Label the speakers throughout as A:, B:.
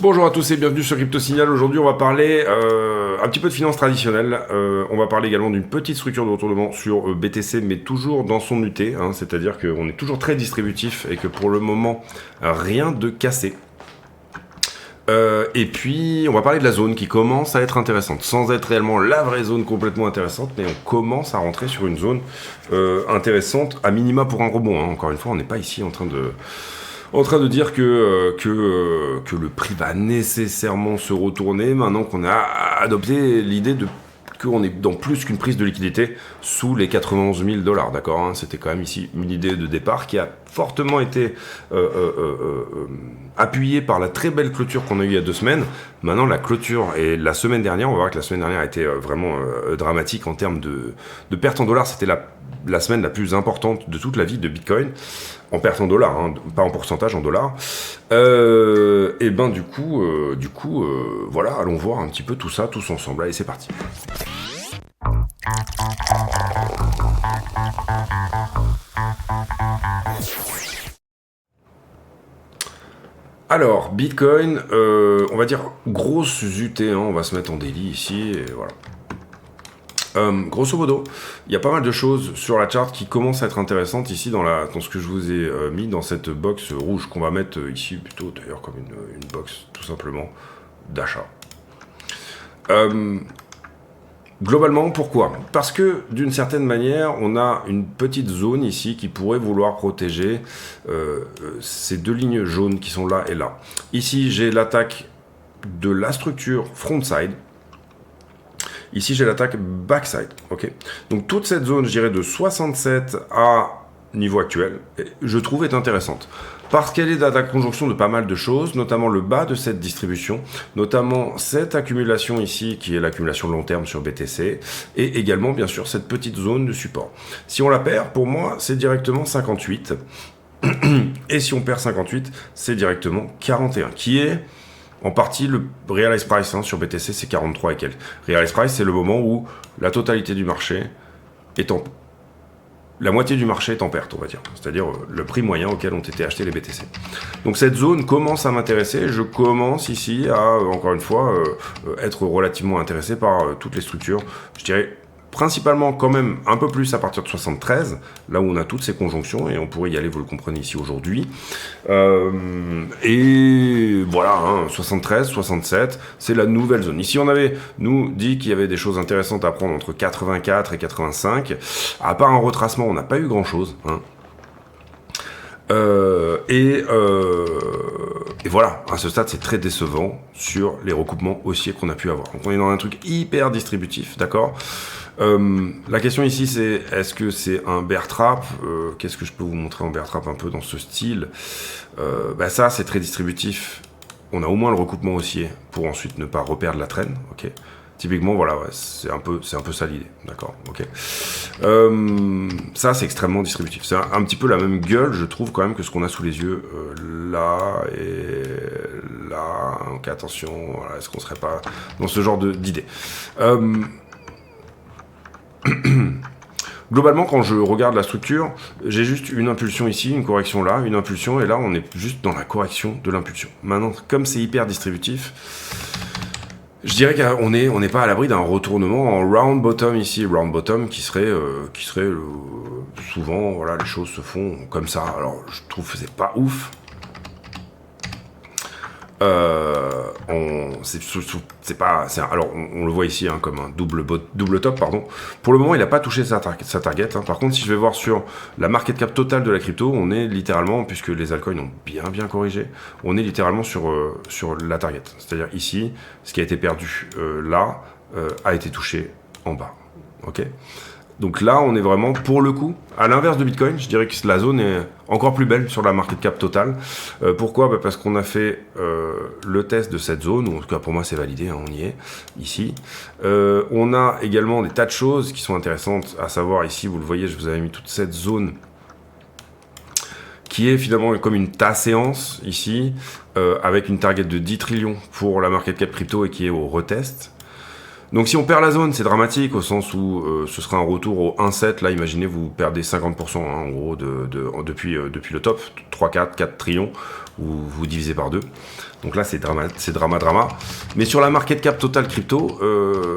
A: Bonjour à tous et bienvenue sur Crypto Signal. Aujourd'hui, on va parler un petit peu de finances traditionnelles. On va parler également d'une petite structure de retournement sur BTC, mais toujours dans son UT. C'est-à-dire qu'on est toujours très distributif et que pour le moment, rien de cassé. Et puis, on va parler de la zone qui commence à être intéressante, sans être réellement la vraie zone complètement intéressante, mais on commence à rentrer sur une zone intéressante, à minima pour un rebond. Encore une fois, on n'est pas ici en train de dire que le prix va nécessairement se retourner maintenant qu'on a adopté l'idée de qu'on est dans plus qu'une prise de liquidité sous les 91 000 $, d'accord, c'était quand même ici une idée de départ qui a fortement été appuyée par la très belle clôture qu'on a eue il y a 2 semaines. Maintenant, la clôture et la semaine dernière, on va voir que la semaine dernière a été vraiment dramatique en termes de perte en dollars. C'était la semaine la plus importante de toute la vie de Bitcoin, en perte en dollars, pas en pourcentage, en dollars. Et ben du coup, voilà, allons voir un petit peu tout ça, tous ensemble. Allez, c'est parti. Alors, Bitcoin, on va dire grosse UT, on va se mettre en daily ici, et voilà. Grosso modo, il y a pas mal de choses sur la chart qui commencent à être intéressantes ici dans ce que je vous ai mis dans cette box rouge qu'on va mettre ici plutôt d'ailleurs comme une box tout simplement d'achat. Globalement, pourquoi? Parce que d'une certaine manière, on a une petite zone ici qui pourrait vouloir protéger ces 2 lignes jaunes qui sont là et là. Ici, j'ai l'attaque de la structure frontside. Ici, j'ai l'attaque backside, ok. Donc, toute cette zone, je dirais, de 67 à niveau actuel, je trouve est intéressante. Parce qu'elle est à la conjonction de pas mal de choses, notamment le bas de cette distribution, notamment cette accumulation ici, qui est l'accumulation long terme sur BTC, et également, bien sûr, cette petite zone de support. Si on la perd, pour moi, c'est directement 58. Et si on perd 58, c'est directement 41, qui est... En partie, le realized price sur BTC, c'est 43 et quelques. Realized price, c'est le moment où la totalité du marché la moitié du marché est en perte, on va dire. C'est-à-dire le prix moyen auquel ont été achetés les BTC. Donc cette zone commence à m'intéresser. Je commence ici à, encore une fois, être relativement intéressé par toutes les structures. Je dirais principalement quand même un peu plus à partir de 73, là où on a toutes ces conjonctions, et on pourrait y aller, vous le comprenez ici aujourd'hui. Et voilà, 73, 67, c'est la nouvelle zone. Ici, on avait, nous, dit qu'il y avait des choses intéressantes à prendre entre 84 et 85. À part un retracement, on n'a pas eu grand-chose. Et voilà, à ce stade, c'est très décevant sur les recoupements haussiers qu'on a pu avoir. Donc, on est dans un truc hyper distributif, d'accord ? La question ici, c'est est-ce que c'est un bear trap? Qu'est-ce que je peux vous montrer en bear trap un peu dans ce style? Ça, c'est très distributif. On a au moins le recoupement haussier pour ensuite ne pas reperdre la traîne, ok. Typiquement, voilà, ouais, c'est un peu ça l'idée, d'accord, ok. Ça, c'est extrêmement distributif. C'est un petit peu la même gueule, je trouve, quand même, que ce qu'on a sous les yeux là et là. Donc, attention, voilà, est-ce qu'on serait pas dans ce genre d'idée? Globalement, quand je regarde la structure, j'ai juste une impulsion ici, une correction là, une impulsion, et là, on est juste dans la correction de l'impulsion. Maintenant, comme c'est hyper distributif, je dirais qu'on n'est pas à l'abri d'un retournement en round bottom ici, round bottom qui serait souvent, voilà, les choses se font comme ça. Alors, je trouve que c'est pas ouf. Alors on le voit ici comme un double top, pardon. Pour le moment, il n'a pas touché sa target. Par contre, si je vais voir sur la market cap totale de la crypto, on est littéralement, puisque les altcoins ont bien corrigé, on est littéralement sur la target. C'est-à-dire ici, ce qui a été perdu là a été touché en bas. Ok. Donc là, on est vraiment, pour le coup, à l'inverse de Bitcoin, je dirais que la zone est encore plus belle sur la market cap totale. Pourquoi ? Parce qu'on a fait le test de cette zone, ou en tout cas pour moi c'est validé, on y est, ici. On a également des tas de choses qui sont intéressantes, à savoir ici, vous le voyez, je vous avais mis toute cette zone qui est finalement comme une séance ici, avec une target de 10 trillions pour la market cap crypto et qui est au retest. Donc si on perd la zone, c'est dramatique au sens où ce sera un retour au 1,7. Là, imaginez, vous perdez 50% hein, en gros depuis le top, 3, 4 trillions, ou vous divisez par 2. Donc là, c'est drama. Mais sur la market cap totale crypto,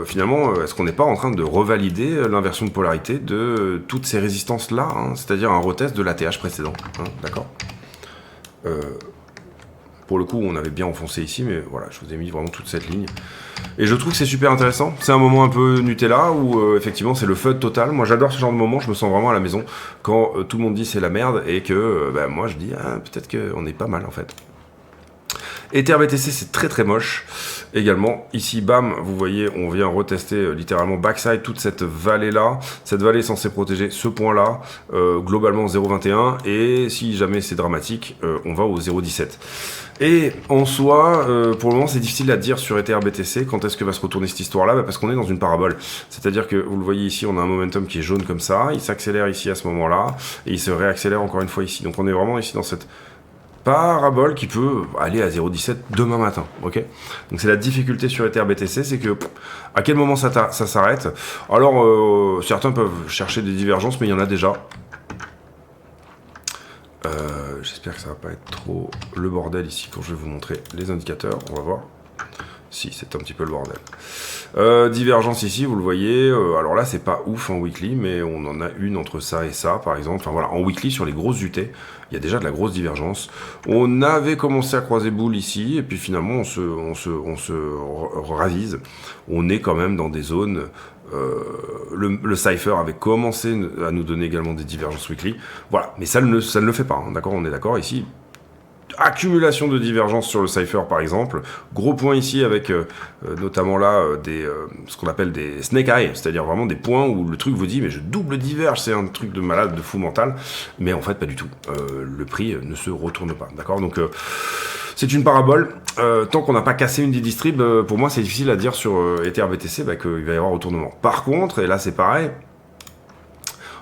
A: finalement, est-ce qu'on n'est pas en train de revalider l'inversion de polarité de toutes ces résistances-là, hein, c'est-à-dire un retest de l'ATH précédent, hein, d'accord. Pour le coup, on avait bien enfoncé ici, mais voilà, je vous ai mis vraiment toute cette ligne. Et je trouve que c'est super intéressant. C'est un moment un peu Nutella où effectivement c'est le FUD total. Moi j'adore ce genre de moment, je me sens vraiment à la maison quand tout le monde dit c'est la merde et que moi je dis peut-être qu'on est pas mal en fait. EtherBTC c'est très très moche également. Ici bam, vous voyez on vient retester littéralement backside toute cette vallée là. Cette vallée est censée protéger ce point là, globalement 0,21 et si jamais c'est dramatique, on va au 0,17. Et en soi, pour le moment, c'est difficile à dire sur EtherBTC quand est-ce que va se retourner cette histoire-là, parce qu'on est dans une parabole. C'est-à-dire que, vous le voyez ici, on a un momentum qui est jaune comme ça, il s'accélère ici à ce moment-là, et il se réaccélère encore une fois ici. Donc on est vraiment ici dans cette parabole qui peut aller à 0,17 demain matin, ok. Donc c'est la difficulté sur EtherBTC, c'est que à quel moment ça s'arrête. Alors, certains peuvent chercher des divergences, mais il y en a déjà. J'espère que ça va pas être trop le bordel ici quand je vais vous montrer les indicateurs. On va voir. Si, c'est un petit peu le bordel. Divergence ici, vous le voyez. Alors là, c'est pas ouf en weekly, mais on en a une entre ça et ça, par exemple. Enfin voilà, en weekly, sur les grosses UT, il y a déjà de la grosse divergence. On avait commencé à croiser boule ici, et puis finalement, on se ravise. On est quand même dans des zones... le Cypher avait commencé à nous donner également des divergences weekly. Voilà, mais ça ne le fait pas, hein, d'accord, on est d'accord ici. Accumulation de divergences sur le Cypher par exemple. Gros point ici avec notamment là ce qu'on appelle des snake eye, c'est-à-dire vraiment des points où le truc vous dit mais je double diverge, c'est un truc de malade, de fou mental, mais en fait pas du tout. Le prix ne se retourne pas, d'accord. Donc c'est une parabole. Tant qu'on n'a pas cassé une des distribs, pour moi c'est difficile à dire sur EtherBTC qu'il va y avoir retournement. Par contre, et là c'est pareil,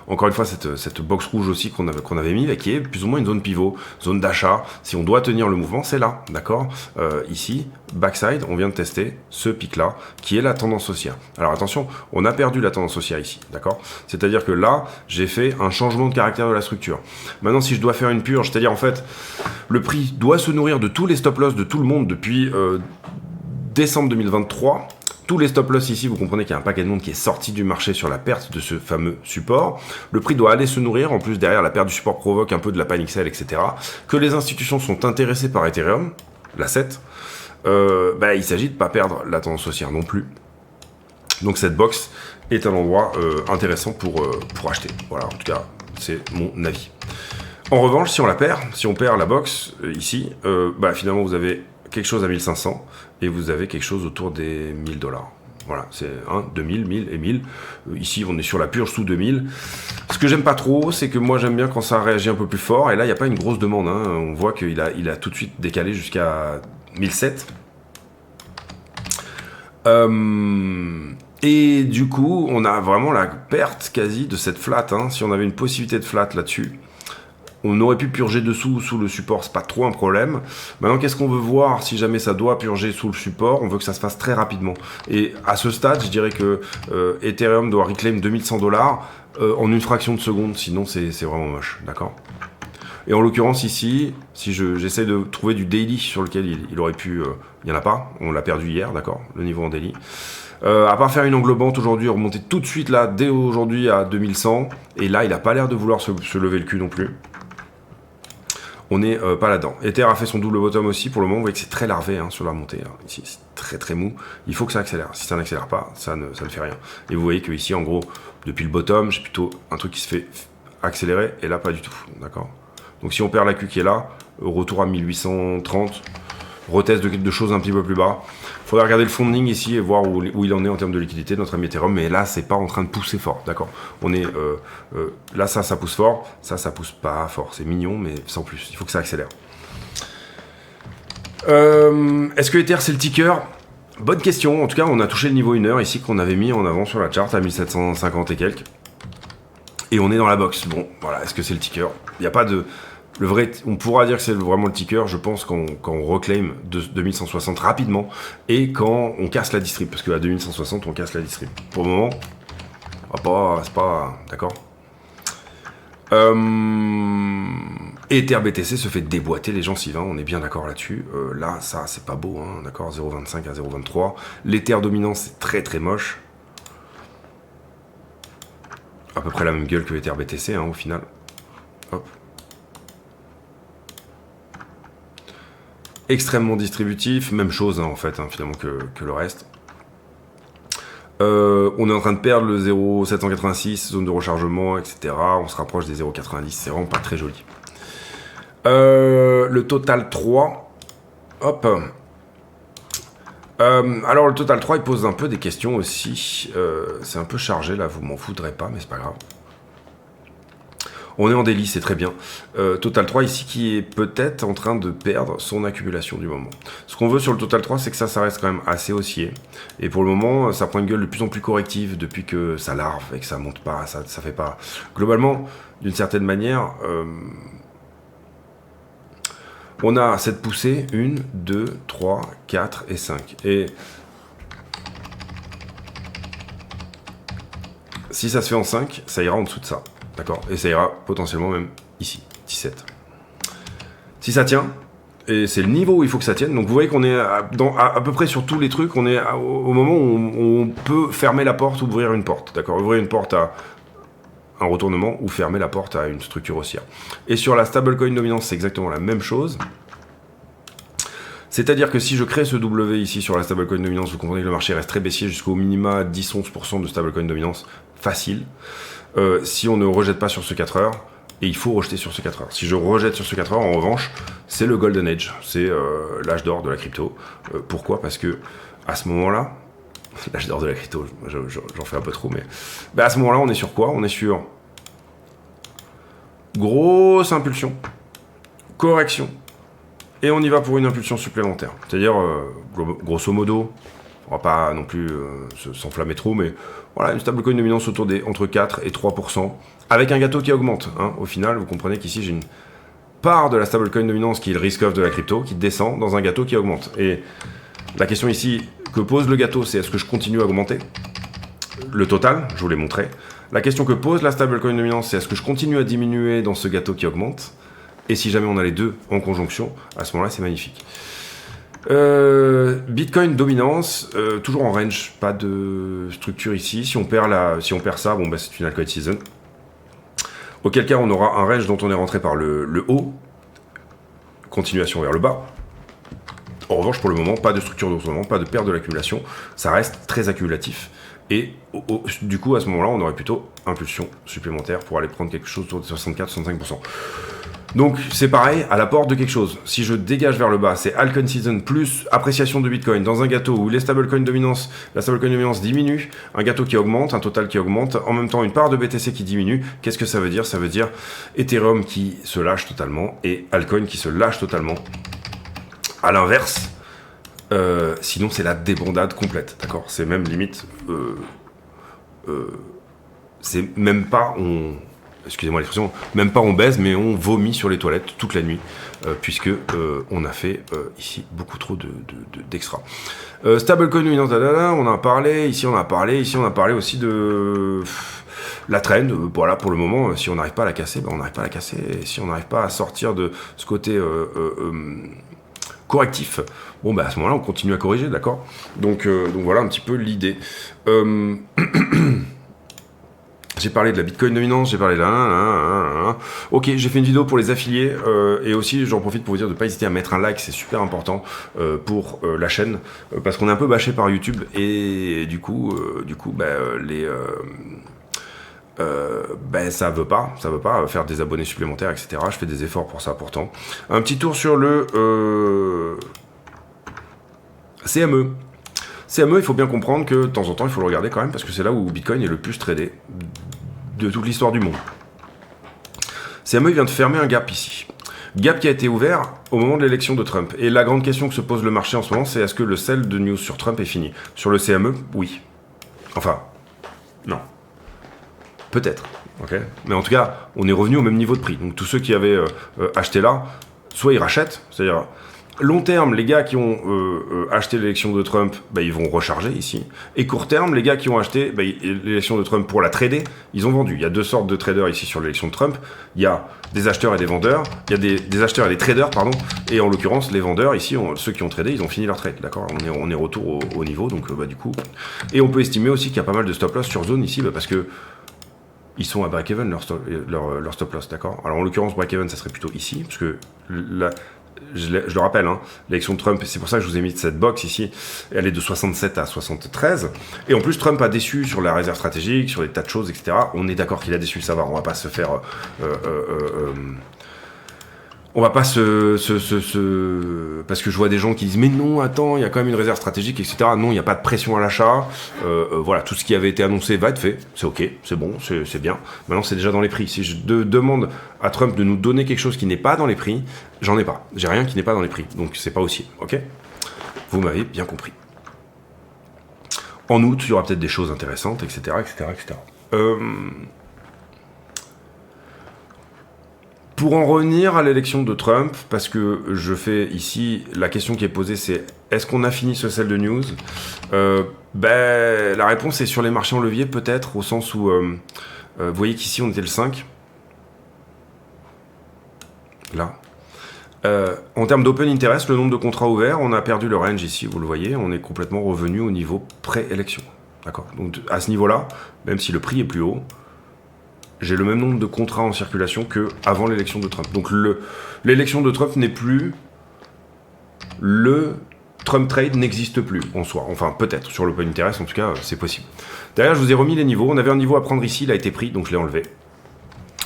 A: encore une fois, cette box rouge aussi qu'on avait mis, qui est plus ou moins une zone pivot, zone d'achat. Si on doit tenir le mouvement, c'est là, d'accord. Ici, backside, on vient de tester ce pic-là, qui est la tendance haussière. Alors attention, on a perdu la tendance haussière ici, d'accord. C'est-à-dire que là, j'ai fait un changement de caractère de la structure. Maintenant, si je dois faire une purge, c'est-à-dire en fait, le prix doit se nourrir de tous les stop-loss de tout le monde depuis décembre 2023. Tous les stop-loss ici, vous comprenez qu'il y a un paquet de monde qui est sorti du marché sur la perte de ce fameux support. Le prix doit aller se nourrir. En plus, derrière, la perte du support provoque un peu de la panic sell, etc. Que les institutions sont intéressées par Ethereum, l'asset. Il s'agit de ne pas perdre la tendance haussière non plus. Donc cette box est un endroit intéressant pour acheter. Voilà, en tout cas, c'est mon avis. En revanche, si on la perd, si on perd la box ici, finalement, vous avez quelque chose à 1500 et vous avez quelque chose autour des 1000 $. Voilà, c'est 2000, 1000 et 1000. Ici, on est sur la purge sous 2000. Ce que j'aime pas trop, c'est que moi, j'aime bien quand ça réagit un peu plus fort. Et là, il n'y a pas une grosse demande. Hein. On voit qu'il a tout de suite décalé jusqu'à 1007. Et du coup, on a vraiment la perte quasi de cette flat. Hein. Si on avait une possibilité de flat là-dessus, on aurait pu purger dessous sous le support, c'est pas trop un problème. Maintenant, qu'est-ce qu'on veut voir si jamais ça doit purger sous le support? On veut que ça se fasse très rapidement. Et à ce stade, je dirais que Ethereum doit reclaim 2100 $, en une fraction de seconde, sinon c'est vraiment moche, d'accord. Et en l'occurrence ici, si j'essaie de trouver du daily sur lequel il aurait pu... il n'y en a pas, on l'a perdu hier, d'accord, le niveau en daily. À part faire une englobante aujourd'hui, remonter tout de suite là, dès aujourd'hui à 2100, et là il n'a pas l'air de vouloir se lever le cul non plus. On n'est pas là-dedans. Ether a fait son double bottom aussi. Pour le moment, vous voyez que c'est très larvé hein, sur la montée. Hein. Ici, c'est très très mou. Il faut que ça accélère. Si ça n'accélère pas, ça ne fait rien. Et vous voyez que ici, en gros, depuis le bottom, j'ai plutôt un truc qui se fait accélérer. Et là, pas du tout. D'accord. Donc si on perd la Q qui est là, retour à 1830, retest de choses un petit peu plus bas. Il faudra regarder le funding ici et voir où il en est en termes de liquidité, notre ami Ethereum. Mais là, c'est pas en train de pousser fort, d'accord. On est là, ça pousse fort, ça pousse pas fort. C'est mignon, mais sans plus. Il faut que ça accélère. Est-ce que Ether c'est le ticker? Bonne question. En tout cas, on a touché le niveau 1 heure ici qu'on avait mis en avant sur la chart à 1750 et quelques. Et on est dans la box. Bon, voilà. Est-ce que c'est le ticker? Il n'y a pas de on pourra dire que c'est vraiment le ticker, je pense, quand on reclaim 2160 rapidement et quand on casse la distrib, parce qu'à 2160, on casse la distrib. Pour le moment, c'est pas... D'accord. Ether BTC se fait déboîter les gencives, on est bien d'accord là-dessus. Là, ça, c'est pas beau, d'accord, 0,25 à 0,23. L'Ether dominant, c'est très très moche. À peu près la même gueule que Ether BTC, au final. Hop. Extrêmement distributif, même chose en fait, finalement, que le reste. On est en train de perdre le 0,786, zone de rechargement, etc. On se rapproche des 0,90, c'est vraiment pas très joli. Le total 3, hop. Alors le total 3, il pose un peu des questions aussi. C'est un peu chargé là, vous m'en voudrez pas, mais c'est pas grave. On est en délit, c'est très bien. Total 3 ici qui est peut-être en train de perdre son accumulation du moment. Ce qu'on veut sur le Total 3, c'est que ça reste quand même assez haussier. Et pour le moment, ça prend une gueule de plus en plus corrective depuis que ça larve et que ça monte pas, ça fait pas... Globalement, d'une certaine manière, on a cette poussée, 1, 2, 3, 4 et 5. Et si ça se fait en 5, ça ira en dessous de ça. D'accord. Et ça ira potentiellement même ici, 17. Si ça tient, et c'est le niveau où il faut que ça tienne, donc vous voyez qu'on est à peu près sur tous les trucs, on est au moment où on peut fermer la porte ou ouvrir une porte. D'accord. Ouvrir une porte à un retournement ou fermer la porte à une structure haussière. Et sur la stablecoin dominance, c'est exactement la même chose. C'est-à-dire que si je crée ce W ici sur la stablecoin dominance, vous comprenez que le marché reste très baissier jusqu'au minima 10-11% de stablecoin dominance, facile. Si on ne rejette pas sur ce 4 heures, et il faut rejeter sur ce 4 heures. Si je rejette sur ce 4 heures, en revanche, c'est le Golden Age, c'est l'âge d'or de la crypto. Pourquoi? Parce que à ce moment-là, l'âge d'or de la crypto, j'en fais un peu trop, mais à ce moment-là, on est sur quoi? On est sur grosse impulsion, correction, et on y va pour une impulsion supplémentaire. C'est-à-dire, grosso modo, on va pas non plus s'enflammer trop, mais voilà, une stablecoin dominance autour des entre 4 et 3%, avec un gâteau qui augmente. Au final, vous comprenez qu'ici, j'ai une part de la stablecoin dominance qui est le risk-off de la crypto, qui descend dans un gâteau qui augmente. Et la question ici que pose le gâteau, c'est est-ce que je continue à augmenter? Le total, je vous l'ai montré. La question que pose la stablecoin dominance, c'est est-ce que je continue à diminuer dans ce gâteau qui augmente? Et si jamais on a les deux en conjonction, à ce moment-là, c'est magnifique. Bitcoin dominance, toujours en range, pas de structure ici. Si on perd ça, bon, c'est une altcoin season. Auquel cas, on aura un range dont on est rentré par le haut, continuation vers le bas. En revanche, pour le moment, pas de structure de retournement, pas de perte de l'accumulation. Ça reste très accumulatif. Et du coup, à ce moment-là, on aurait plutôt impulsion supplémentaire pour aller prendre quelque chose autour de 64-65%. Donc c'est pareil, à la porte de quelque chose. Si je dégage vers le bas, c'est altcoin season plus appréciation de Bitcoin dans un gâteau où la stablecoin dominance diminue, un gâteau qui augmente, un total qui augmente, en même temps une part de BTC qui diminue. Qu'est-ce que ça veut dire? Ça veut dire Ethereum qui se lâche totalement et altcoin qui se lâche totalement. À l'inverse, sinon c'est la débandade complète, d'accord? C'est même limite, c'est même pas excusez-moi l'expression, même pas on baise, mais on vomit sur les toilettes toute la nuit, puisque on a fait ici beaucoup trop d'extra. Stablecoin dominance, on en a parlé, ici on a parlé aussi de la trend. Voilà, pour le moment, si on n'arrive pas à la casser, on n'arrive pas à la casser. Et si on n'arrive pas à sortir de ce côté correctif, bon à ce moment-là, on continue à corriger, d'accord. Donc voilà un petit peu l'idée. J'ai parlé de la Bitcoin dominance, j'ai parlé de la... Ok, j'ai fait une vidéo pour les affiliés, et aussi j'en profite pour vous dire de ne pas hésiter à mettre un like, c'est super important pour la chaîne, parce qu'on est un peu bâché par YouTube, et du coup ça veut pas faire des abonnés supplémentaires, etc. Je fais des efforts pour ça pourtant. Un petit tour sur le CME. CME, il faut bien comprendre que de temps en temps, il faut le regarder quand même, parce que c'est là où Bitcoin est le plus tradé de toute l'histoire du monde. CME, il vient de fermer un gap ici. Gap qui a été ouvert au moment de l'élection de Trump. Et la grande question que se pose le marché en ce moment, c'est est-ce que le sell de news sur Trump est fini? Sur le CME, oui. Enfin, non. Peut-être. Okay, mais en tout cas, on est revenu au même niveau de prix. Donc tous ceux qui avaient acheté là, soit ils rachètent, c'est-à-dire long terme, les gars qui ont acheté l'élection de Trump, bah, ils vont recharger ici. Et court terme, les gars qui ont acheté l'élection de Trump pour la trader, ils ont vendu. Il y a deux sortes de traders ici sur l'élection de Trump. Il y a des acheteurs et des vendeurs. Il y a des acheteurs et des traders, pardon. Et en l'occurrence, les vendeurs, ici, ceux qui ont tradé, ils ont fini leur trade. D'accord, on est retour au niveau, donc bah, du coup. Et on peut estimer aussi qu'il y a pas mal de stop loss sur zone ici, bah, parce que ils sont à break-even leur stop loss, d'accord. Alors en l'occurrence, break-even, ça serait plutôt ici, parce que là, je le rappelle, hein, l'élection de Trump, c'est pour ça que je vous ai mis cette box ici, elle est de 67 à 73. Et en plus, Trump a déçu sur la réserve stratégique, sur des tas de choses, etc. On est d'accord qu'il a déçu, ça va, on va pas se faire... on va pas parce que je vois des gens qui disent mais non, attends, il y a quand même une réserve stratégique, etc. Non, il n'y a pas de pression à l'achat. Voilà, tout ce qui avait été annoncé va être fait. C'est ok, c'est bon, c'est bien. Maintenant, c'est déjà dans les prix. Si je demande à Trump de nous donner quelque chose qui n'est pas dans les prix, j'en ai pas. J'ai rien qui n'est pas dans les prix. Donc, c'est pas aussi. Ok ? Vous m'avez bien compris. En août, il y aura peut-être des choses intéressantes, etc., etc., etc. Pour en revenir à l'élection de Trump, parce que je fais ici, la question qui est posée, c'est est-ce qu'on a fini ce sell de news ? La réponse est sur les marchés en levier, peut-être, au sens où, vous voyez qu'ici, on était le 5. Là. En termes d'open interest, le nombre de contrats ouverts, on a perdu le range ici, vous le voyez, on est complètement revenu au niveau pré-élection. D'accord ? Donc, à ce niveau-là, même si le prix est plus haut, j'ai le même nombre de contrats en circulation qu'avant l'élection de Trump. Donc l'élection de Trump n'est plus... Le Trump Trade n'existe plus en soi. Enfin, peut-être, sur l'open interest, en tout cas, c'est possible. Derrière, je vous ai remis les niveaux. On avait un niveau à prendre ici, il a été pris, donc je l'ai enlevé.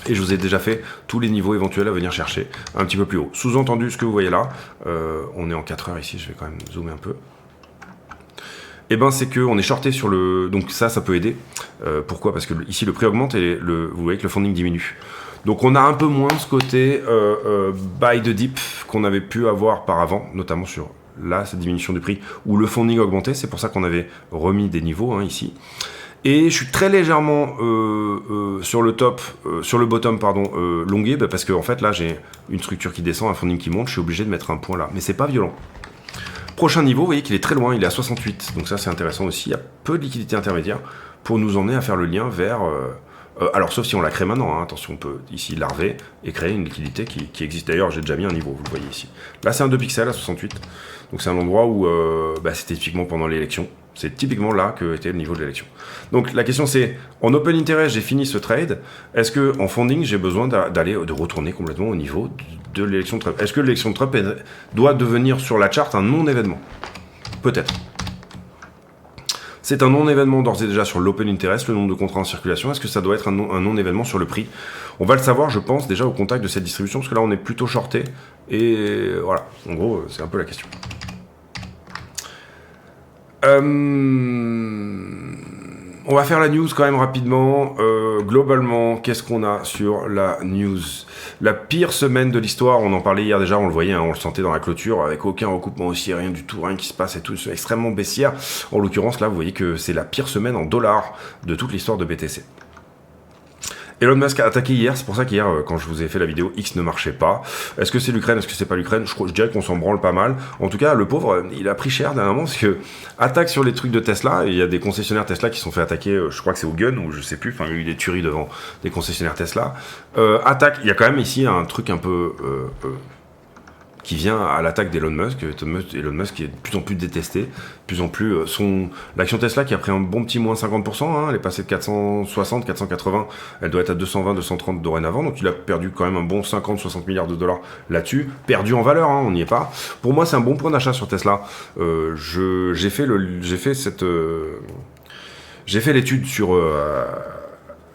A: Et je vous ai déjà fait tous les niveaux éventuels à venir chercher un petit peu plus haut. Sous-entendu, ce que vous voyez là, on est en 4 heures ici, je vais quand même zoomer un peu. Eh ben, c'est qu'on est shorté sur le... Donc ça peut aider. Pourquoi ? Parce que ici, le prix augmente et vous voyez que le funding diminue. Donc on a un peu moins ce côté buy the dip qu'on avait pu avoir par avant, notamment sur là, cette diminution du prix, où le funding augmentait. C'est pour ça qu'on avait remis des niveaux hein, ici. Et je suis très légèrement sur le bottom, longué, parce que en fait là, j'ai une structure qui descend, un funding qui monte. Je suis obligé de mettre un point là. Mais c'est pas violent. Prochain niveau, vous voyez qu'il est très loin, il est à 68, donc ça c'est intéressant aussi, il y a peu de liquidité intermédiaire pour nous emmener à faire le lien vers... alors sauf si on la crée maintenant, hein, attention, on peut ici larver et créer une liquidité qui existe. D'ailleurs, j'ai déjà mis un niveau, vous le voyez ici. Là c'est un 2 pixels à 68, donc c'est un endroit où c'était typiquement pendant l'élection. C'est typiquement là que était le niveau de l'élection. Donc la question c'est, en open interest, j'ai fini ce trade. Est-ce que en funding, j'ai besoin de retourner complètement au niveau de l'élection de Trump ? Est-ce que l'élection de Trump doit devenir sur la charte un non-événement ? Peut-être. C'est un non-événement d'ores et déjà sur l'open interest, le nombre de contrats en circulation. Est-ce que ça doit être un non-événement sur le prix ? On va le savoir, je pense, déjà au contact de cette distribution, parce que là, on est plutôt shorté. Et voilà, en gros, c'est un peu la question. On va faire la news quand même rapidement. Globalement, qu'est-ce qu'on a sur la news ? La pire semaine de l'histoire, on en parlait hier déjà, on le voyait, hein, on le sentait dans la clôture, avec aucun recoupement haussier, rien du tout, rien qui se passe et tout, c'est extrêmement baissière. En l'occurrence, là, vous voyez que c'est la pire semaine en dollars de toute l'histoire de BTC. Elon Musk a attaqué hier, c'est pour ça qu'hier, quand je vous ai fait la vidéo, X ne marchait pas. Est-ce que c'est l'Ukraine, est-ce que c'est pas l'Ukraine ? Je dirais qu'on s'en branle pas mal. En tout cas, le pauvre, il a pris cher dernièrement, parce que attaque sur les trucs de Tesla, il y a des concessionnaires Tesla qui sont fait attaquer, je crois que c'est au Gun, ou je sais plus, enfin, il y a eu des tueries devant des concessionnaires Tesla. Attaque, il y a quand même ici un truc un peu... qui vient à l'attaque d'Elon Musk. Elon Musk qui est de plus en plus détesté, de plus en plus... l'action Tesla qui a pris un bon petit moins 50%, hein, elle est passée de 460, 480, elle doit être à 220, 230 dorénavant, donc il a perdu quand même un bon 50, 60 milliards de dollars là-dessus, perdu en valeur, hein, on n'y est pas. Pour moi, c'est un bon point d'achat sur Tesla. J'ai fait l'étude sur...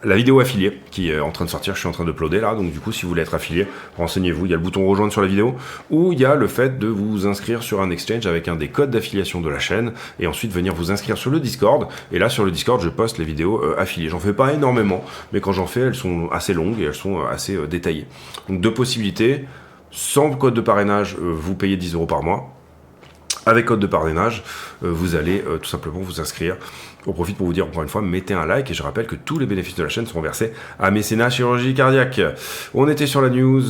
A: la vidéo affiliée qui est en train de sortir, je suis en train d'uploader là, donc du coup si vous voulez être affilié, renseignez-vous, il y a le bouton rejoindre sur la vidéo, ou il y a le fait de vous inscrire sur un exchange avec un des codes d'affiliation de la chaîne, et ensuite venir vous inscrire sur le Discord, et là sur le Discord je poste les vidéos affiliées. J'en fais pas énormément, mais quand j'en fais, elles sont assez longues et elles sont assez détaillées. Donc deux possibilités, sans code de parrainage, vous payez 10 € par mois, Avec code de parrainage, vous allez tout simplement vous inscrire. On profite pour vous dire encore une fois, mettez un like et je rappelle que tous les bénéfices de la chaîne seront versés à Mécénat Chirurgie Cardiaque. On était sur la news.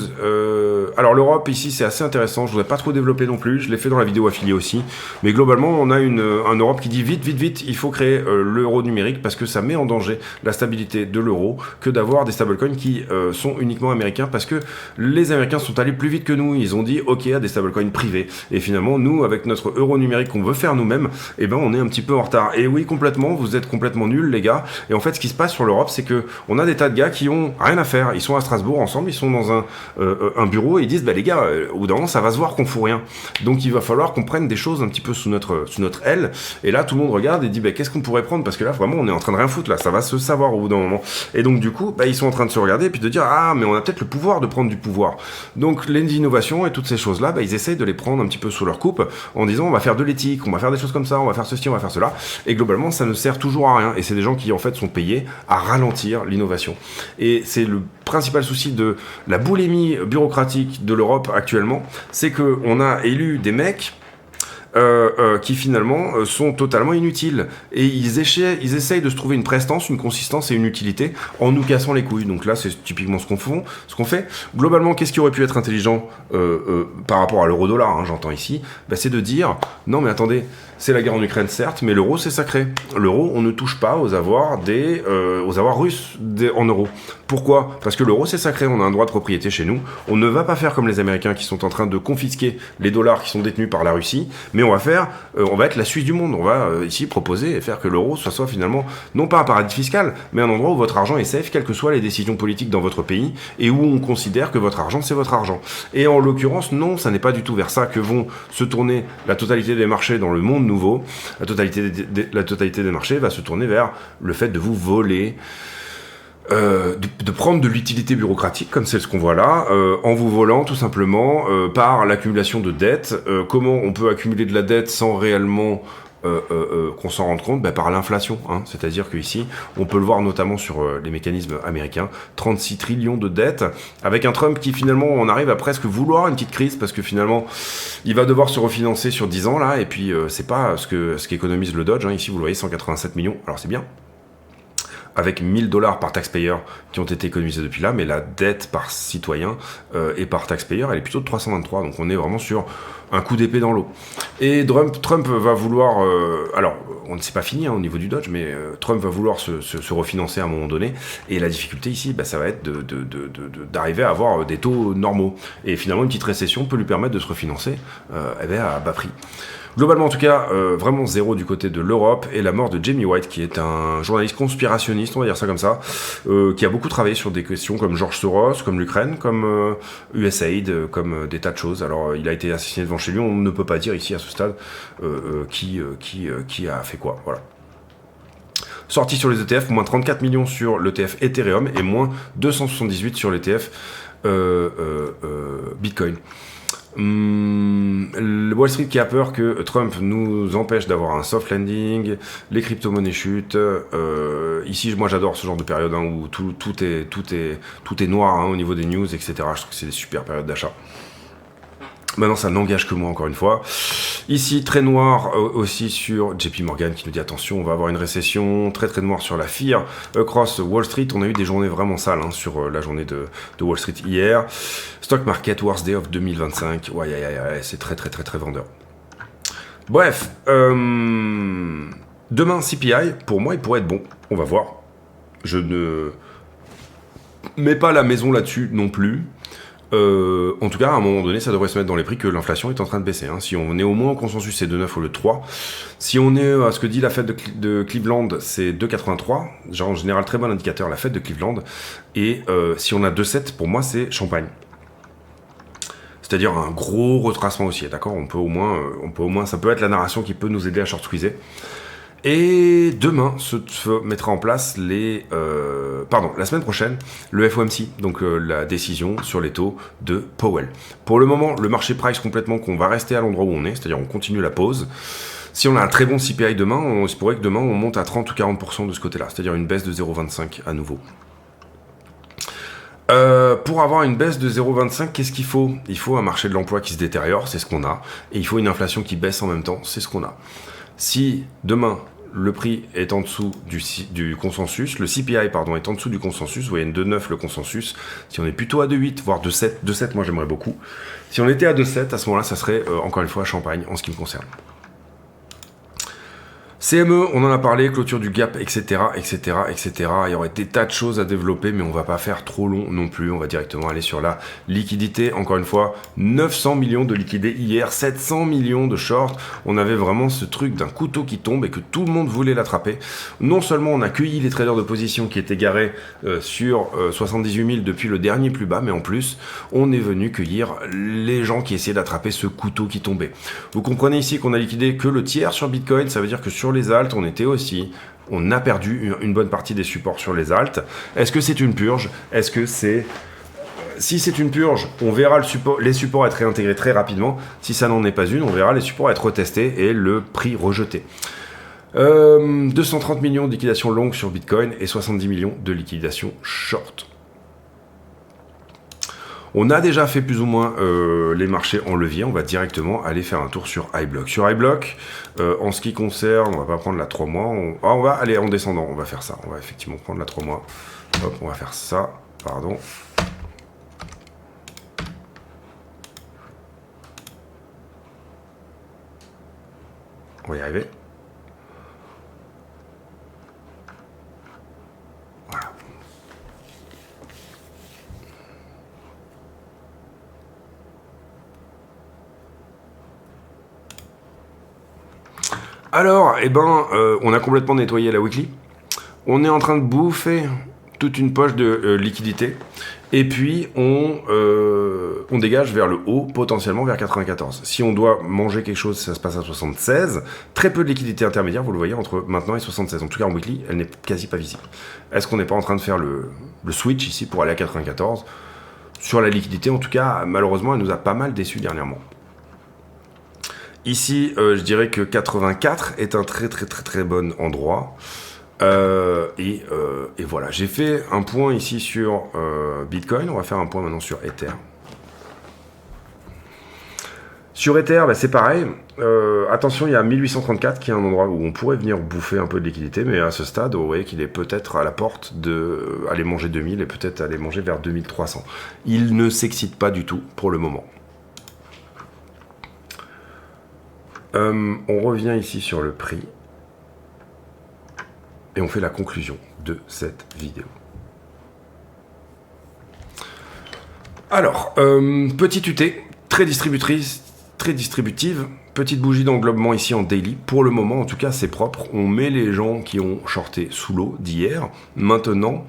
A: Alors l'Europe ici c'est assez intéressant, je ne voudrais pas trop développer non plus, je l'ai fait dans la vidéo affiliée aussi. Mais globalement on a un Europe qui dit vite, il faut créer l'euro numérique parce que ça met en danger la stabilité de l'euro que d'avoir des stablecoins qui sont uniquement américains parce que les Américains sont allés plus vite que nous. Ils ont dit ok à des stablecoins privés. Et finalement nous avec notre euro numérique qu'on veut faire nous-mêmes, eh ben on est un petit peu en retard. Et oui complètement. Vous êtes complètement nuls les gars, et en fait ce qui se passe sur l'Europe c'est que on a des tas de gars qui ont rien à faire, ils sont à Strasbourg ensemble, ils sont dans un bureau et ils disent bah les gars, au bout d'un moment ça va se voir qu'on fout rien, donc il va falloir qu'on prenne des choses un petit peu sous notre aile, et là tout le monde regarde et dit bah qu'est-ce qu'on pourrait prendre, parce que là vraiment on est en train de rien foutre là, ça va se savoir au bout d'un moment, et donc du coup bah, ils sont en train de se regarder et puis de dire ah mais on a peut-être le pouvoir de prendre du pouvoir, donc les innovations et toutes ces choses là bah, ils essayent de les prendre un petit peu sous leur coupe en disant on va faire de l'éthique, on va faire des choses comme ça, on va faire ceci, on va faire cela, et globalement ça ne sert toujours à rien, et c'est des gens qui en fait sont payés à ralentir l'innovation, et c'est le principal souci de la boulimie bureaucratique de l'Europe actuellement, c'est que on a élu des mecs qui finalement sont totalement inutiles, et ils essayent de se trouver une prestance, une consistance et une utilité en nous cassant les couilles. Donc là c'est typiquement ce qu'on fait. Globalement qu'est-ce qui aurait pu être intelligent par rapport à l'euro-dollar, hein, j'entends ici, bah, c'est de dire non mais attendez, c'est la guerre en Ukraine certes, mais l'euro c'est sacré. L'euro on ne touche pas aux avoirs russes en euros. Pourquoi? Parce que l'euro c'est sacré, on a un droit de propriété chez nous, on ne va pas faire comme les Américains qui sont en train de confisquer les dollars qui sont détenus par la Russie, mais on va être la Suisse du monde, on va ici proposer et faire que l'euro soit finalement non pas un paradis fiscal, mais un endroit où votre argent est safe, quelles que soient les décisions politiques dans votre pays, et où on considère que votre argent c'est votre argent. Et en l'occurrence non, ça n'est pas du tout vers ça que vont se tourner la totalité des marchés dans le monde nouveau. La totalité des marchés va se tourner vers le fait de vous voler, de prendre de l'utilité bureaucratique, comme c'est ce qu'on voit là, en vous volant tout simplement par l'accumulation de dettes. Comment on peut accumuler de la dette sans réellement qu'on s'en rende compte? Par l'inflation, hein. C'est-à-dire qu'ici, on peut le voir notamment sur les mécanismes américains, 36 trillions de dettes, avec un Trump qui finalement, on arrive à presque vouloir une petite crise, parce que finalement, il va devoir se refinancer sur 10 ans, là, et puis c'est pas ce qu'économise le Dodge, hein. Ici vous le voyez, 187 millions, alors c'est bien, avec 1000 $ par taxpayer qui ont été économisés depuis là, mais la dette par citoyen et par taxpayer, elle est plutôt de 323, donc on est vraiment sur un coup d'épée dans l'eau. Et Trump va vouloir, alors on ne sait pas fini au niveau du Dodge, mais Trump va vouloir se refinancer à un moment donné, et la difficulté ici, ça va être d'arriver à avoir des taux normaux, et finalement une petite récession peut lui permettre de se refinancer à bas prix. Globalement, en tout cas, vraiment zéro du côté de l'Europe, et la mort de Jamie White, qui est un journaliste conspirationniste, on va dire ça comme ça, qui a beaucoup travaillé sur des questions comme George Soros, comme l'Ukraine, comme USAID, comme des tas de choses. Alors, il a été assassiné devant chez lui, on ne peut pas dire ici à ce stade qui a fait quoi, voilà. Sorti sur les ETF, moins 34 millions sur l'ETF Ethereum et moins 278 sur l'ETF Bitcoin. Le Wall Street qui a peur que Trump nous empêche d'avoir un soft landing, les crypto-monnaies chutent. Ici, moi, j'adore ce genre de période hein, où tout est noir hein, au niveau des news, etc. Je trouve que c'est des super périodes d'achat. Maintenant, ça n'engage que moi, encore une fois. Ici, très noir aussi sur JP Morgan qui nous dit attention, on va avoir une récession. Très très noir sur la FIR across Wall Street. On a eu des journées vraiment sales hein, sur la journée de Wall Street hier. Stock Market Worst Day of 2025. Ouais, c'est très très très très vendeur. Bref, demain CPI, pour moi, il pourrait être bon. On va voir. Je ne mets pas la maison là-dessus non plus. En tout cas, à un moment donné, ça devrait se mettre dans les prix que l'inflation est en train de baisser. Hein. Si on est au moins en consensus, c'est 2,9 au lieu de 3. Si on est à ce que dit la Fed de Cleveland, c'est 2,83. Genre, en général, très bon indicateur, la Fed de Cleveland. Et si on a 2,7, pour moi, c'est champagne. C'est-à-dire un gros retracement haussier, d'accord ? On peut au moins, ça peut être la narration qui peut nous aider à short squeezer. Et demain se mettra en place la semaine prochaine, le FOMC, donc la décision sur les taux de Powell. Pour le moment, le marché price complètement qu'on va rester à l'endroit où on est, c'est-à-dire on continue la pause. Si on a un très bon CPI demain, on se pourrait que demain on monte à 30 ou 40% de ce côté-là, c'est-à-dire une baisse de 0,25 à nouveau. Pour avoir une baisse de 0,25, qu'est-ce qu'il faut? Il faut un marché de l'emploi qui se détériore, c'est ce qu'on a, et il faut une inflation qui baisse en même temps, c'est ce qu'on a. Si demain le prix est en dessous du consensus, le CPI pardon est en dessous du consensus, vous voyez 2,9 le consensus, si on est plutôt à 2,8 voire 2,7, 2,7 moi j'aimerais beaucoup. Si on était à 2,7 à ce moment-là, ça serait encore une fois champagne en ce qui me concerne. CME, on en a parlé, clôture du gap, etc., etc., etc. Il y aurait des tas de choses à développer, mais on va pas faire trop long non plus. On va directement aller sur la liquidité. Encore une fois, 900 millions de liquidés hier, 700 millions de shorts. On avait vraiment ce truc d'un couteau qui tombe et que tout le monde voulait l'attraper. Non seulement on a cueilli les traders de position qui étaient garés sur 78 000 depuis le dernier plus bas, mais en plus, on est venu cueillir les gens qui essayaient d'attraper ce couteau qui tombait. Vous comprenez ici qu'on a liquidé que le tiers sur Bitcoin, ça veut dire que sur les alts, on a perdu une bonne partie des supports sur les alts. Est-ce que c'est une purge? Est-ce que c'est... Si c'est une purge, on verra les supports être réintégrés très rapidement. Si ça n'en est pas une, on verra les supports être retestés et le prix rejeté. 230 millions de liquidations longues sur Bitcoin et 70 millions de liquidations short. On a déjà fait plus ou moins les marchés en levier. On va directement aller faire un tour sur iBlock. Sur iBlock, en ce qui concerne, on va pas prendre la 3 mois. On va aller en descendant. On va faire ça. On va effectivement prendre la 3 mois. Hop, on va faire ça. Pardon. On va y arriver. Voilà. Alors, on a complètement nettoyé la weekly. On est en train de bouffer toute une poche de liquidité. Et puis, on dégage vers le haut, potentiellement vers 94. Si on doit manger quelque chose, ça se passe à 76. Très peu de liquidité intermédiaire, vous le voyez, entre maintenant et 76. En tout cas, en weekly, elle n'est quasi pas visible. Est-ce qu'on n'est pas en train de faire le switch ici pour aller à 94? Sur la liquidité, en tout cas, malheureusement, elle nous a pas mal déçus dernièrement. Ici, je dirais que 84 est un très bon endroit. Et voilà, j'ai fait un point ici sur Bitcoin. On va faire un point maintenant sur Ether. Sur Ether, c'est pareil. Attention, il y a 1834 qui est un endroit où on pourrait venir bouffer un peu de liquidité, mais à ce stade, vous voyez qu'il est peut-être à la porte d'aller manger 2000 et peut-être aller manger vers 2300. Il ne s'excite pas du tout pour le moment. On revient ici sur le prix et on fait la conclusion de cette vidéo. Alors, petite UT, très distributive, petite bougie d'englobement ici en daily. Pour le moment, en tout cas, c'est propre. On met les gens qui ont shorté sous l'eau d'hier. Maintenant,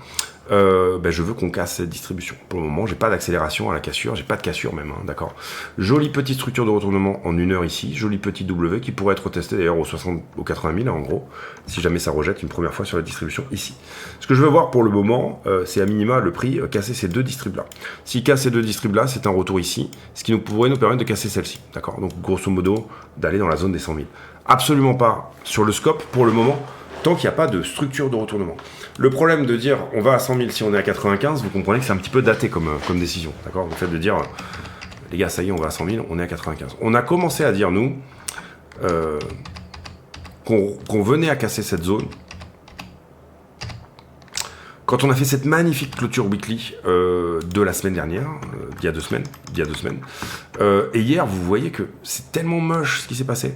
A: je veux qu'on casse cette distribution. Pour le moment, j'ai pas d'accélération à la cassure, j'ai pas de cassure même, hein, d'accord. Jolie petite structure de retournement en 1 heure ici, jolie petite W qui pourrait être testée d'ailleurs aux 80 000 en gros, si jamais ça rejette une première fois sur la distribution ici. Ce que je veux voir pour le moment, c'est à minima le prix casser ces deux distribs là. S'il casse ces deux distribs là, c'est un retour ici, ce qui pourrait nous permettre de casser celle-ci, d'accord. Donc grosso modo, d'aller dans la zone des 100 000. Absolument pas sur le scope pour le moment, tant qu'il n'y a pas de structure de retournement. Le problème de dire on va à 100 000 si on est à 95, vous comprenez que c'est un petit peu daté comme décision, d'accord. Le fait de dire les gars, ça y est, on va à 100 000, on est à 95. On a commencé à dire, nous, qu'on venait à casser cette zone quand on a fait cette magnifique clôture weekly de la semaine dernière, d'il y a 2 semaines, et hier, vous voyez que c'est tellement moche ce qui s'est passé.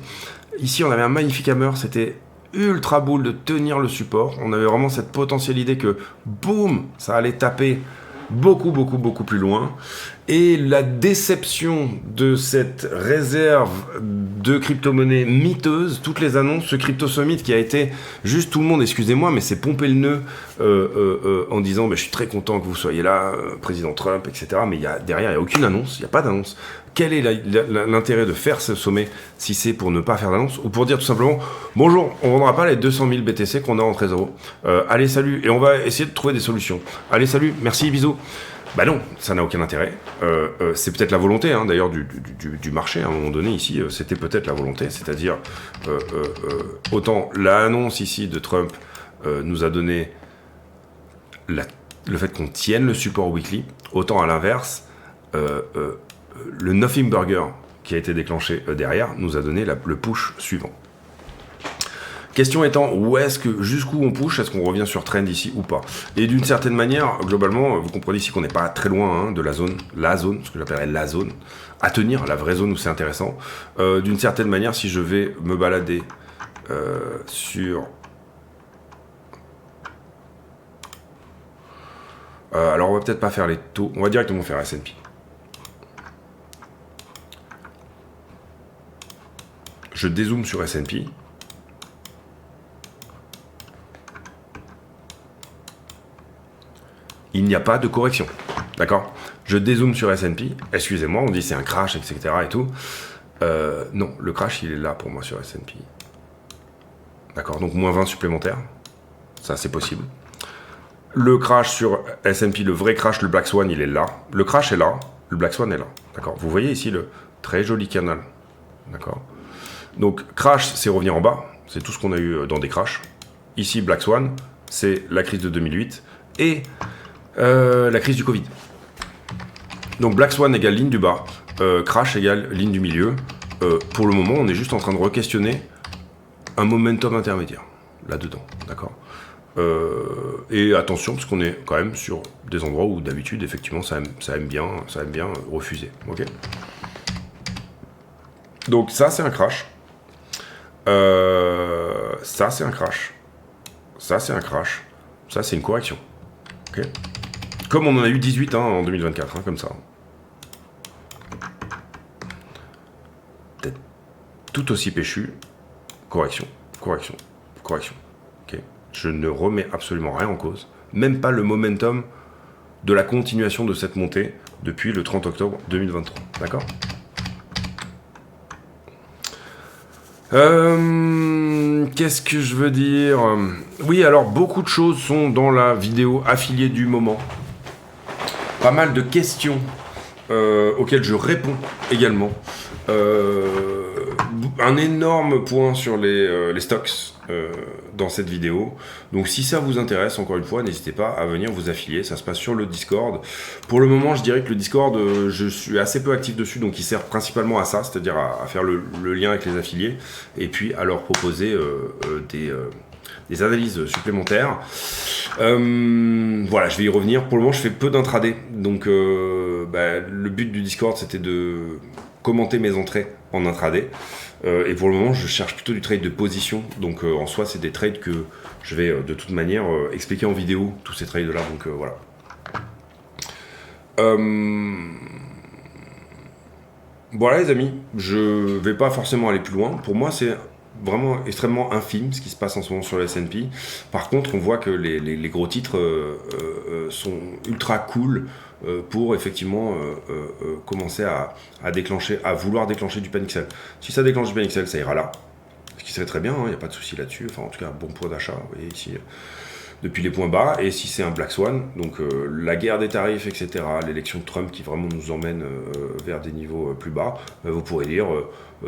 A: Ici, on avait un magnifique hammer, c'était ultra boule de tenir le support. On avait vraiment cette potentielle idée que, boum, ça allait taper beaucoup plus loin. Et la déception de cette réserve de crypto-monnaies miteuses, toutes les annonces, ce Crypto Summit qui a été juste tout le monde, excusez-moi, mais c'est pomper le nœud en disant je suis très content que vous soyez là, président Trump, etc. Mais derrière, il n'y a aucune annonce, il n'y a pas d'annonce. Quel est l'intérêt de faire ce sommet si c'est pour ne pas faire d'annonce ou pour dire tout simplement bonjour, on ne vendra pas les 200 000 BTC qu'on a en trésor. Allez, salut, et on va essayer de trouver des solutions. Allez, salut, merci, bisous. Bah non, ça n'a aucun intérêt. C'est peut-être la volonté, hein, d'ailleurs, du marché. À un moment donné, ici, c'était peut-être la volonté. C'est-à-dire, autant l'annonce ici de Trump nous a donné le fait qu'on tienne le support weekly, autant à l'inverse, le Nothing Burger qui a été déclenché derrière nous a donné le push suivant. Question étant, jusqu'où on push, est-ce qu'on revient sur trend ici ou pas? Et d'une certaine manière, globalement, vous comprenez ici qu'on n'est pas très loin de la zone, ce que j'appellerais la zone, à tenir, la vraie zone où c'est intéressant. D'une certaine manière, si je vais me balader sur... alors on va peut-être pas faire les taux, on va directement faire S&P. Je dézoome sur S&P. Il n'y a pas de correction, d'accord? Je dézoome sur S&P, excusez-moi, on dit c'est un crash, etc. et tout. Non, le crash, il est là pour moi sur S&P. D'accord, donc moins 20 supplémentaires, ça c'est possible. Le crash sur S&P, le vrai crash, le Black Swan, il est là. Le crash est là, le Black Swan est là, d'accord? Vous voyez ici le très joli canal, d'accord? Donc crash, c'est revenir en bas, c'est tout ce qu'on a eu dans des crashs. Ici, Black Swan, c'est la crise de 2008 et... la crise du Covid. Donc Black Swan égale ligne du bas, crash égale ligne du milieu. Pour le moment, on est juste en train de re-questionner un momentum intermédiaire là-dedans, d'accord. Et attention, parce qu'on est quand même sur des endroits où d'habitude, effectivement, ça aime bien refuser. Ok. Donc ça, c'est un crash. Ça, c'est un crash. Ça, c'est un crash. Ça, c'est une correction. Ok. Comme on en a eu 18 en 2024, comme ça. Peut-être tout aussi péchu. Correction, correction, correction. Okay. Je ne remets absolument rien en cause. Même pas le momentum de la continuation de cette montée depuis le 30 octobre 2023. D'accord ? Qu'est-ce que je veux dire ? Oui, alors beaucoup de choses sont dans la vidéo affiliée du moment. Pas mal de questions auxquelles je réponds également. Un énorme point sur les stocks dans cette vidéo. Donc si ça vous intéresse, encore une fois, n'hésitez pas à venir vous affilier. Ça se passe sur le Discord. Pour le moment, je dirais que le Discord, je suis assez peu actif dessus, donc il sert principalement à ça, c'est-à-dire à faire le lien avec les affiliés et puis à leur proposer des analyses supplémentaires. Voilà, je vais y revenir. Pour le moment, je fais peu d'intraday. Donc, le but du Discord, c'était de commenter mes entrées en intraday. Et pour le moment, je cherche plutôt du trade de position. Donc, en soi, c'est des trades que je vais de toute manière expliquer en vidéo, tous ces trades-là. Donc, voilà. Voilà, les amis. Je vais pas forcément aller plus loin. Pour moi, c'est vraiment extrêmement infime ce qui se passe en ce moment sur le S&P. Par contre, on voit que les gros titres sont ultra cool pour effectivement commencer à déclencher, à vouloir déclencher du panic sell. Si ça déclenche du panic sell, ça ira là. Ce qui serait très bien, il n'y a pas de souci là-dessus. Enfin, en tout cas, bon point d'achat, vous voyez ici, depuis les points bas. Et si c'est un Black Swan, donc la guerre des tarifs, etc., l'élection de Trump qui vraiment nous emmène vers des niveaux plus bas, vous pourrez dire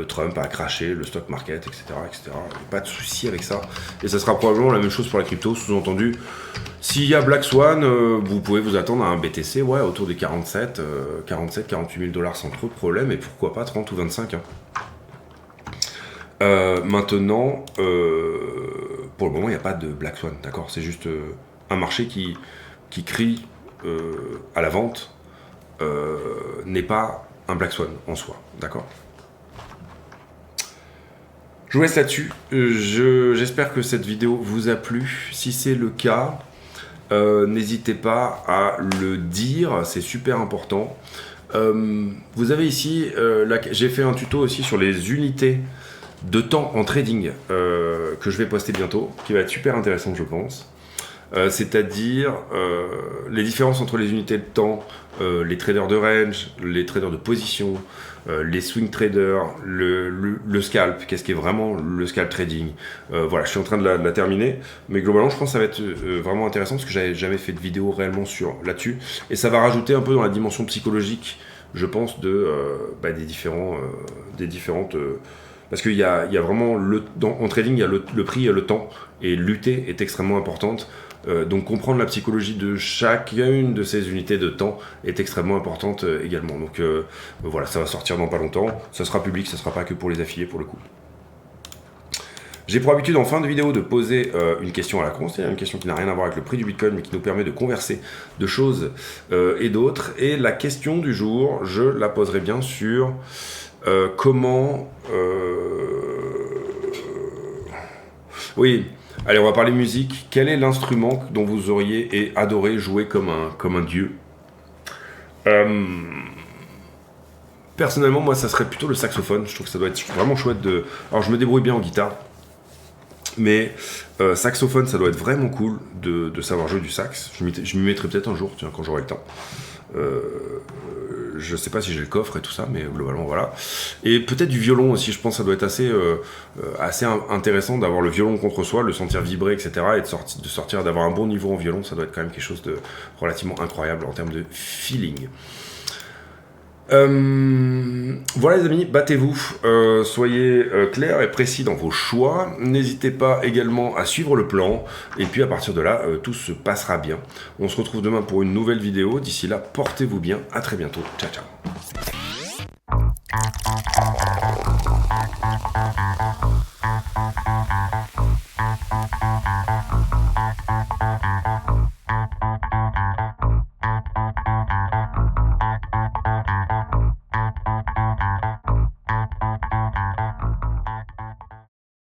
A: Trump a craché le stock market, etc., etc. Pas de souci avec ça. Et ça sera probablement la même chose pour la crypto, sous-entendu. S'il y a Black Swan, vous pouvez vous attendre à un BTC autour des 48 000 $ sans trop de problème, et pourquoi pas 30 ou 25. Maintenant, pour le moment, il n'y a pas de Black Swan, d'accord ? C'est juste un marché qui crie à la vente, n'est pas un Black Swan en soi, d'accord ? Je vous laisse là-dessus. J'espère que cette vidéo vous a plu. Si c'est le cas, n'hésitez pas à le dire, c'est super important. Vous avez ici, j'ai fait un tuto aussi sur les unités de temps en trading que je vais poster bientôt, qui va être super intéressant, je pense. C'est-à-dire les différences entre les unités de temps, les traders de range, les traders de position, les swing traders, le scalp, qu'est-ce qui est vraiment le scalp trading. Voilà, je suis en train de la terminer, mais globalement je pense que ça va être vraiment intéressant parce que j'avais jamais fait de vidéo réellement là-dessus, et ça va rajouter un peu dans la dimension psychologique, je pense, des différentes parce qu'il y a vraiment en trading, il y a le prix et le temps, et l'UT est extrêmement importante. Donc comprendre la psychologie de chacune de ces unités de temps est extrêmement importante également. Donc voilà, ça va sortir dans pas longtemps. Ça sera public, ça sera pas que pour les affiliés pour le coup. J'ai pour habitude en fin de vidéo de poser une question à la con, c'est-à-dire une question qui n'a rien à voir avec le prix du Bitcoin, mais qui nous permet de converser de choses et d'autres. Et la question du jour, je la poserai bien sur comment... Oui, allez, on va parler musique. Quel est l'instrument dont vous auriez adoré jouer comme un dieu? Personnellement, moi, ça serait plutôt le saxophone. Je trouve que ça doit être vraiment chouette de... Alors, je me débrouille bien en guitare. Mais saxophone, ça doit être vraiment cool de savoir jouer du sax. Je m'y mettrai peut-être un jour, tiens, quand j'aurai le temps. Je sais pas si j'ai le coffre et tout ça, mais globalement, voilà. Et peut-être du violon aussi, je pense que ça doit être assez intéressant d'avoir le violon contre soi, le sentir vibrer, etc. Et de sortir, d'avoir un bon niveau en violon, ça doit être quand même quelque chose de relativement incroyable en termes de feeling. Voilà les amis, battez-vous, soyez clairs et précis dans vos choix, n'hésitez pas également à suivre le plan, et puis à partir de là, tout se passera bien. On se retrouve demain pour une nouvelle vidéo, d'ici là, portez-vous bien, à très bientôt, ciao ciao.